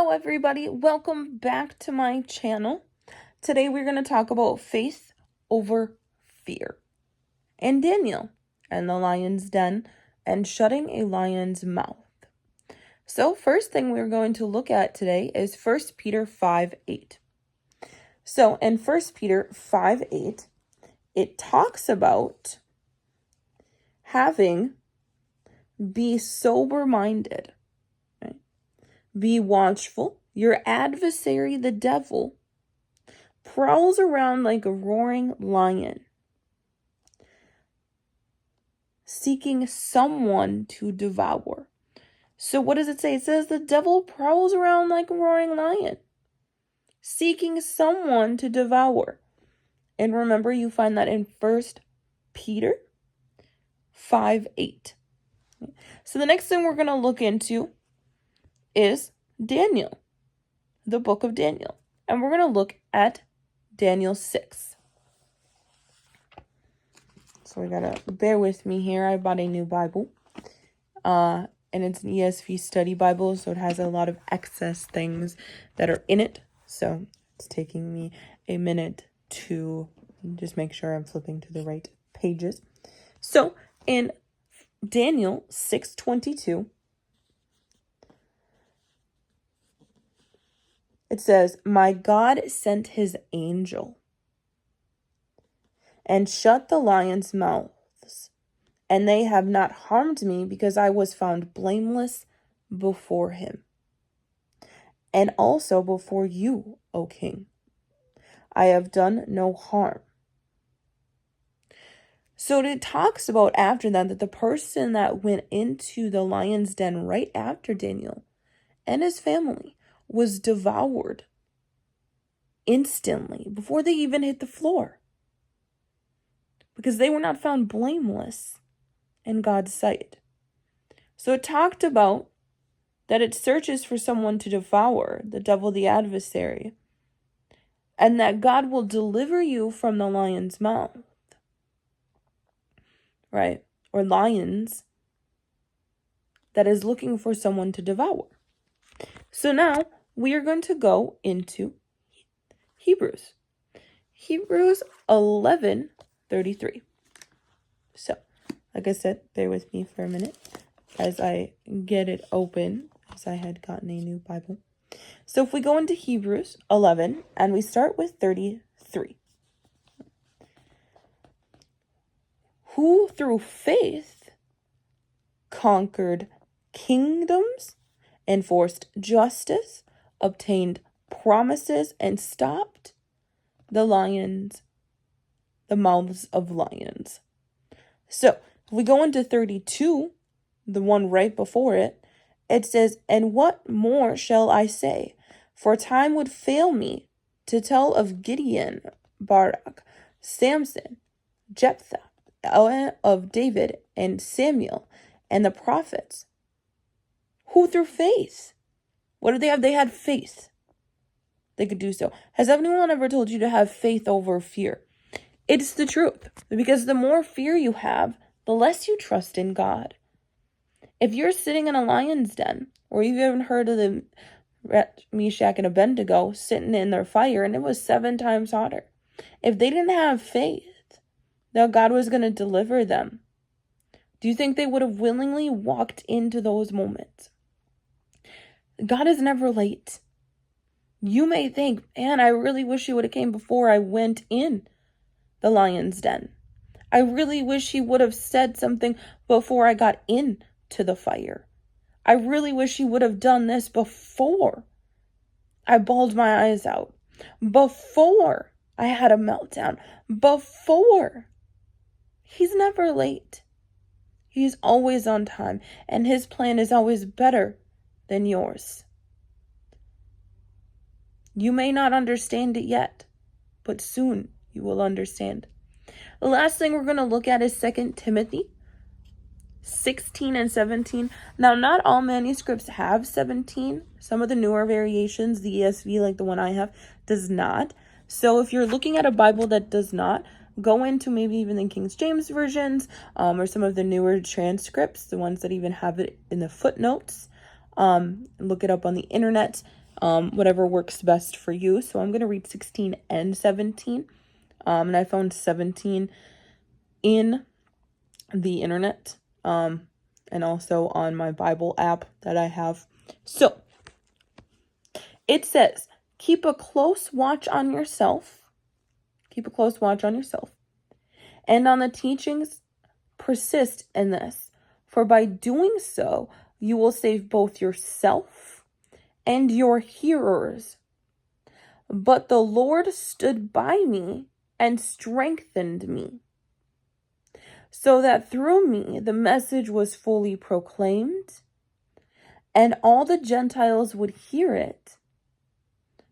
Hello everybody, welcome back to my channel. Today we're going to talk about faith over fear, and Daniel and the lion's den and shutting a lion's mouth. So first thing we're going to look at today is 1 Peter 5:8. So in 1 Peter 5:8, it talks about be sober-minded. Be watchful. Your adversary, the devil, prowls around like a roaring lion, seeking someone to devour. So what does it say? It says the devil prowls around like a roaring lion, seeking someone to devour. And remember, you find that in 1 Peter 5:8. So the next thing we're going to look into is Daniel, the book of Daniel. And we're going to look at Daniel 6. So we got to bear with me here. I bought a new Bible. And it's an ESV study Bible, so it has a lot of excess things that are in it. So it's taking me a minute to just make sure I'm flipping to the right pages. So in Daniel 6:22, it says, "My God sent his angel and shut the lions' mouths, and they have not harmed me because I was found blameless before him, and also before you, O king. I have done no harm." So it talks about after that the person that went into the lion's den right after Daniel and his family was devoured instantly before they even hit the floor, because they were not found blameless in God's sight. So it talked about that it searches for someone to devour, the devil, the adversary, and that God will deliver you from the lion's mouth, right? Or lions that is looking for someone to devour. So now we are going to go into Hebrews 11:33. So, like I said, bear with me for a minute as I get it open, as I had gotten a new Bible. So if we go into Hebrews 11 and we start with 33. Who through faith conquered kingdoms, enforced justice, obtained promises, and stopped the mouths of lions. So if we go into 32, the one right before it, it says, "And what more shall I say? For time would fail me to tell of Gideon, Barak, Samson, Jephthah, of David and Samuel, and the prophets, who through faith," what did they have? They had faith. They could do so. Has anyone ever told you to have faith over fear? It's the truth. Because the more fear you have, the less you trust in God. If you're sitting in a lion's den, or you've even heard of the Meshach and Abednego sitting in their fire, and it was 7 times hotter. If they didn't have faith that God was going to deliver them, do you think they would have willingly walked into those moments? God is never late. You may think, man, I really wish he would have came before I went in the lion's den. I really wish he would have said something before I got into the fire. I really wish he would have done this before I bawled my eyes out, before I had a meltdown, before. He's never late. He's always on time, and his plan is always better than yours. You may not understand it yet, but soon you will understand. The last thing we're going to look at is 2 Timothy 16 and 17. Now, not all manuscripts have 17. Some of the newer variations, the ESV, like the one I have, does not. So if you're looking at a Bible that does not, go into maybe even the King James versions, or some of the newer transcripts, the ones that even have it in the footnotes. Look it up on the internet. whatever works best for you. So I'm going to read 16 and 17. And I found 17 in the internet, and also on my Bible app that I have. So it says, keep a close watch on yourself. Keep a close watch on yourself. And on the teachings, persist in this. For by doing so, you will save both yourself and your hearers. But the Lord stood by me and strengthened me, so that through me the message was fully proclaimed, and all the Gentiles would hear it.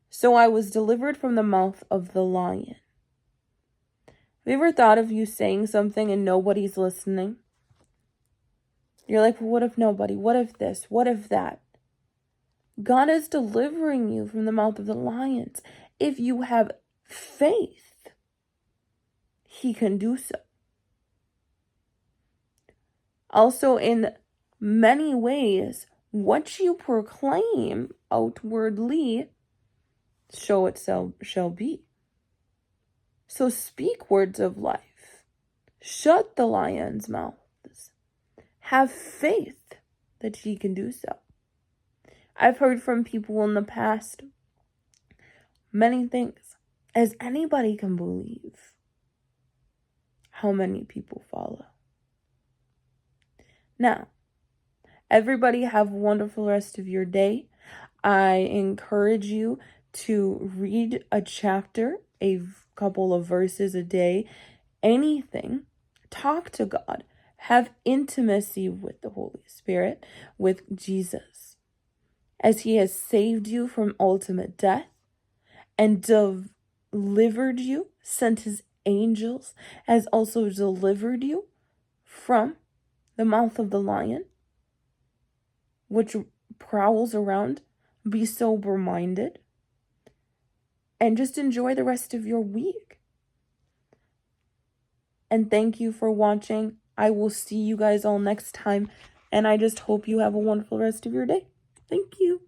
So I was delivered from the mouth of the lion. Have you ever thought of you saying something and nobody's listening? You're like, well, what if nobody? What if this? What if that? God is delivering you from the mouth of the lions. If you have faith, he can do so. Also, in many ways, what you proclaim outwardly, so it shall be. So speak words of life. Shut the lion's mouths. Have faith that he can do so. I've heard from people in the past many things. As anybody can believe, how many people follow. Now, everybody have a wonderful rest of your day. I encourage you to read a chapter, a couple of verses a day, anything. Talk to God. Have intimacy with the Holy Spirit, with Jesus, as he has saved you from ultimate death and delivered you, sent his angels, has also delivered you from the mouth of the lion, which prowls around. Be sober-minded and just enjoy the rest of your week. And thank you for watching. I will see you guys all next time, and I just hope you have a wonderful rest of your day. Thank you.